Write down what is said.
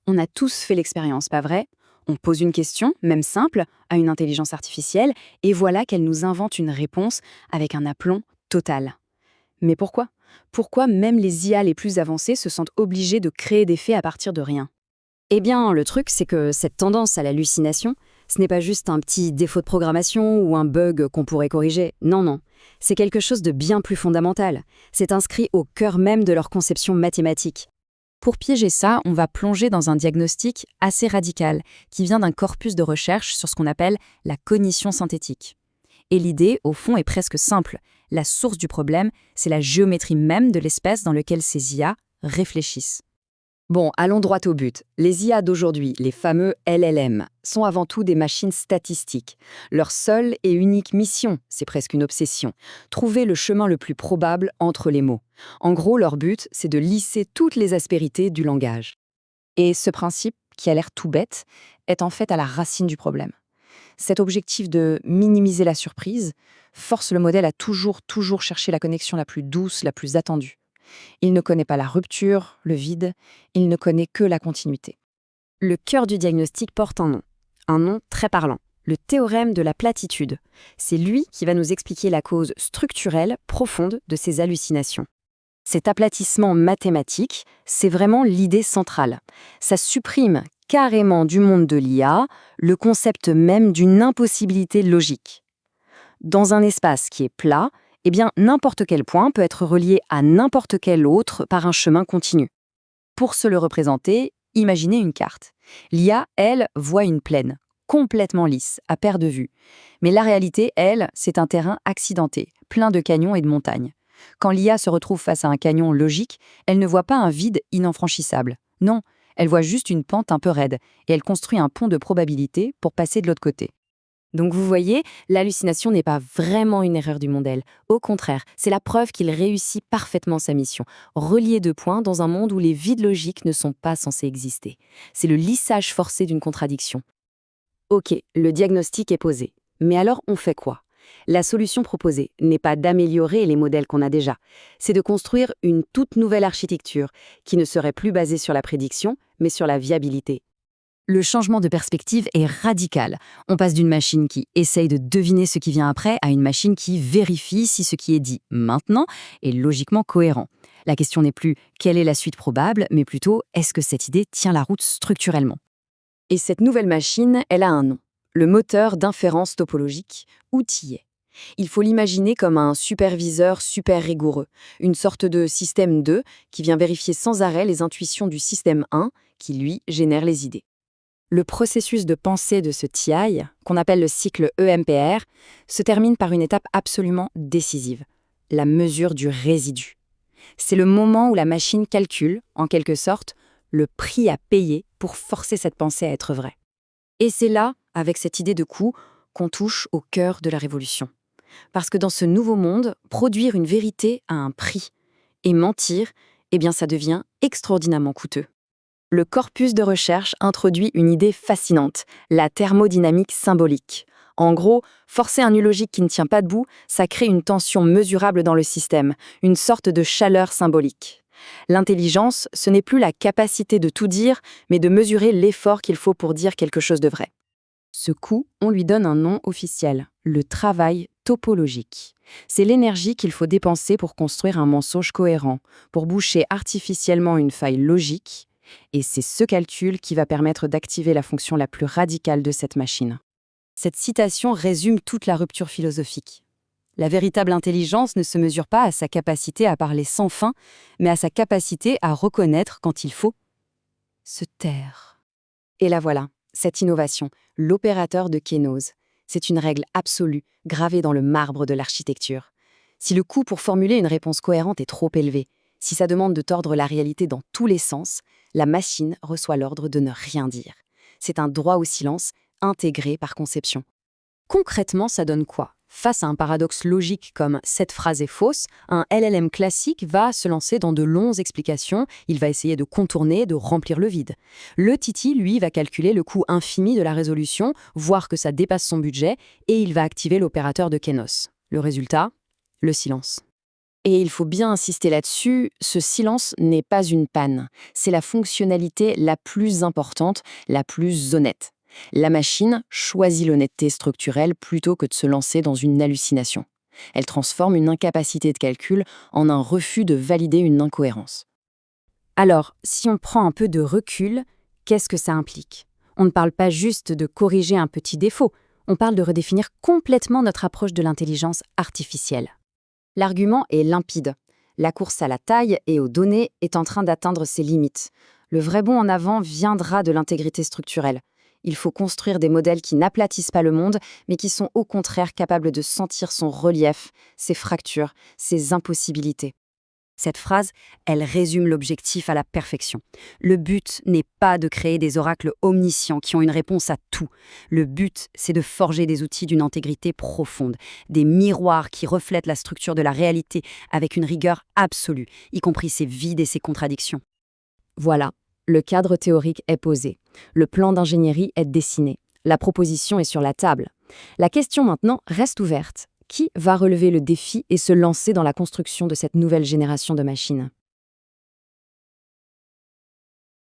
On a tous fait l'expérience, pas vrai? On pose une question, même simple, à une intelligence artificielle, et voilà qu'elle nous invente une réponse avec un aplomb total. Mais pourquoi? Pourquoi même les IA les plus avancées se sentent obligées de créer des faits à partir de rien? Eh bien, le truc, c'est que cette tendance à l'hallucination, ce n'est pas juste un petit défaut de programmation ou un bug qu'on pourrait corriger. Non, non. C'est quelque chose de bien plus fondamental. C'est inscrit au cœur même de leur conception mathématique. Pour piéger ça, on va plonger dans un diagnostic assez radical, qui vient d'un corpus de recherche sur ce qu'on appelle la cognition synthétique. Et l'idée, au fond, est presque simple. La source du problème, c'est la géométrie même de l'espace dans lequel ces IA réfléchissent. Bon, allons droit au but. Les IA d'aujourd'hui, les fameux LLM, sont avant tout des machines statistiques. Leur seule et unique mission, c'est presque une obsession, trouver le chemin le plus probable entre les mots. En gros, leur but, c'est de lisser toutes les aspérités du langage. Et ce principe, qui a l'air tout bête, est en fait à la racine du problème. Cet objectif de minimiser la surprise force le modèle à toujours chercher la connexion la plus douce, la plus attendue. Il ne connaît pas la rupture, le vide, il ne connaît que la continuité. Le cœur du diagnostic porte un nom très parlant, le théorème de la platitude. C'est lui qui va nous expliquer la cause structurelle profonde de ces hallucinations. Cet aplatissement mathématique, c'est vraiment l'idée centrale. Ça supprime carrément du monde de l'IA le concept même d'une impossibilité logique. Dans un espace qui est plat, eh bien, n'importe quel point peut être relié à n'importe quel autre par un chemin continu. Pour se le représenter, imaginez une carte. L'IA, elle, voit une plaine, complètement lisse, à perte de vue. Mais la réalité, elle, c'est un terrain accidenté, plein de canyons et de montagnes. Quand l'IA se retrouve face à un canyon logique, elle ne voit pas un vide inenfranchissable. Non, elle voit juste une pente un peu raide, et elle construit un pont de probabilité pour passer de l'autre côté. Donc vous voyez, l'hallucination n'est pas vraiment une erreur du modèle. Au contraire, c'est la preuve qu'il réussit parfaitement sa mission. Relier deux points dans un monde où les vides logiques ne sont pas censés exister. C'est le lissage forcé d'une contradiction. Ok, le diagnostic est posé. Mais alors on fait quoi? La solution proposée n'est pas d'améliorer les modèles qu'on a déjà. C'est de construire une toute nouvelle architecture qui ne serait plus basée sur la prédiction, mais sur la viabilité. Le changement de perspective est radical. On passe d'une machine qui essaye de deviner ce qui vient après à une machine qui vérifie si ce qui est dit maintenant est logiquement cohérent. La question n'est plus quelle est la suite probable, mais plutôt est-ce que cette idée tient la route structurellement. Et cette nouvelle machine, elle a un nom, le moteur d'inférence topologique, ou TIA. Il faut l'imaginer comme un superviseur super rigoureux, une sorte de système 2 qui vient vérifier sans arrêt les intuitions du système 1 qui, lui, génère les idées. Le processus de pensée de ce TI, qu'on appelle le cycle EMPR, se termine par une étape absolument décisive, la mesure du résidu. C'est le moment où la machine calcule, en quelque sorte, le prix à payer pour forcer cette pensée à être vraie. Et c'est là, avec cette idée de coût, qu'on touche au cœur de la révolution. Parce que dans ce nouveau monde, produire une vérité a un prix. Et mentir, eh bien ça devient extraordinairement coûteux. Le corpus de recherche introduit une idée fascinante, la thermodynamique symbolique. En gros, forcer un logique qui ne tient pas debout, ça crée une tension mesurable dans le système, une sorte de chaleur symbolique. L'intelligence, ce n'est plus la capacité de tout dire, mais de mesurer l'effort qu'il faut pour dire quelque chose de vrai. Ce coût, on lui donne un nom officiel, le travail topologique. C'est l'énergie qu'il faut dépenser pour construire un mensonge cohérent, pour boucher artificiellement une faille logique, et c'est ce calcul qui va permettre d'activer la fonction la plus radicale de cette machine. Cette citation résume toute la rupture philosophique. La véritable intelligence ne se mesure pas à sa capacité à parler sans fin, mais à sa capacité à reconnaître quand il faut se taire. Et la voilà, cette innovation, l'opérateur de Kénose. C'est une règle absolue, gravée dans le marbre de l'architecture. Si le coût pour formuler une réponse cohérente est trop élevé, si ça demande de tordre la réalité dans tous les sens, la machine reçoit l'ordre de ne rien dire. C'est un droit au silence, intégré par conception. Concrètement, ça donne quoi? Face à un paradoxe logique comme « cette phrase est fausse », un LLM classique va se lancer dans de longues explications, il va essayer de contourner, de remplir le vide. Le Titi, lui, va calculer le coût infini de la résolution, voir que ça dépasse son budget, et il va activer l'opérateur de Kénos. Le résultat? Le silence. Et il faut bien insister là-dessus, ce silence n'est pas une panne. C'est la fonctionnalité la plus importante, la plus honnête. La machine choisit l'honnêteté structurelle plutôt que de se lancer dans une hallucination. Elle transforme une incapacité de calcul en un refus de valider une incohérence. Alors, si on prend un peu de recul, qu'est-ce que ça implique? On ne parle pas juste de corriger un petit défaut, on parle de redéfinir complètement notre approche de l'intelligence artificielle. L'argument est limpide. La course à la taille et aux données est en train d'atteindre ses limites. Le vrai bond en avant viendra de l'intégrité structurelle. Il faut construire des modèles qui n'aplatissent pas le monde, mais qui sont au contraire capables de sentir son relief, ses fractures, ses impossibilités. Cette phrase, elle résume l'objectif à la perfection. Le but n'est pas de créer des oracles omniscients qui ont une réponse à tout. Le but, c'est de forger des outils d'une intégrité profonde, des miroirs qui reflètent la structure de la réalité avec une rigueur absolue, y compris ses vides et ses contradictions. Voilà, le cadre théorique est posé. Le plan d'ingénierie est dessiné. La proposition est sur la table. La question maintenant reste ouverte. Qui va relever le défi et se lancer dans la construction de cette nouvelle génération de machines ?